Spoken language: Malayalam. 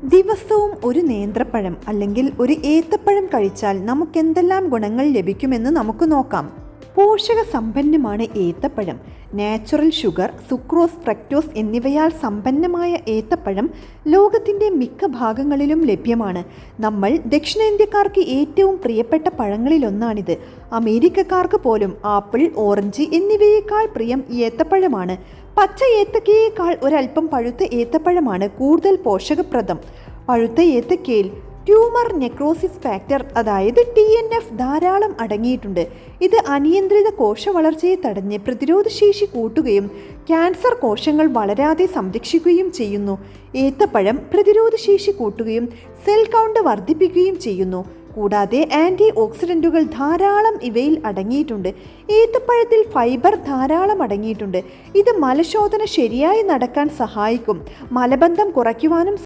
ദിവസവും ഒരു നേന്ത്രപ്പഴം അല്ലെങ്കിൽ ഒരു ഏത്തപ്പഴം കഴിച്ചാൽ നമുക്കെന്തെല്ലാം ഗുണങ്ങൾ ലഭിക്കുമെന്ന് നമുക്ക് നോക്കാം. പോഷക സമ്പന്നമാണ് ഏത്തപ്പഴം. നാച്ചുറൽ ഷുഗർ, സുക്രോസ്, ഫ്രക്ടോസ് എന്നിവയാൽ സമ്പന്നമായ ഏത്തപ്പഴം ലോകത്തിൻ്റെ മിക്ക ഭാഗങ്ങളിലും ലഭ്യമാണ്. നമ്മൾ ദക്ഷിണേന്ത്യക്കാർക്ക് ഏറ്റവും പ്രിയപ്പെട്ട പഴങ്ങളിലൊന്നാണിത്. അമേരിക്കക്കാർക്ക് പോലും ആപ്പിൾ, ഓറഞ്ച് എന്നിവയേക്കാൾ പ്രിയം ഏത്തപ്പഴമാണ്. പച്ച ഏത്തക്കയേക്കാൾ ഒരൽപ്പം പഴുത്ത ഏത്തപ്പഴമാണ് കൂടുതൽ പോഷകപ്രദം. പഴുത്ത ഏത്തക്കയിൽ ട്യൂമർ നെക്രോസിസ് ഫാക്ടർ അതായത് TNF ധാരാളം അടങ്ങിയിട്ടുണ്ട്. ഇത് അനിയന്ത്രിത കോശവളർച്ചയെ തടഞ്ഞ് പ്രതിരോധശേഷി കൂട്ടുകയും ക്യാൻസർ കോശങ്ങൾ വളരാതെ സംരക്ഷിക്കുകയും ചെയ്യുന്നു. ഏത്തപ്പഴം പ്രതിരോധശേഷി കൂട്ടുകയും സെൽ കൗണ്ട് വർദ്ധിപ്പിക്കുകയും ചെയ്യുന്നു. കൂടാതെ ആൻറ്റി ഓക്സിഡൻറ്റുകൾ ധാരാളം ഇവയിൽ അടങ്ങിയിട്ടുണ്ട്. ഏത്തപ്പഴത്തിൽ ഫൈബർ ധാരാളം അടങ്ങിയിട്ടുണ്ട്. ഇത് മലശോധന ശരിയായി നടക്കാൻ സഹായിക്കും. മലബന്ധം കുറയ്ക്കുവാനും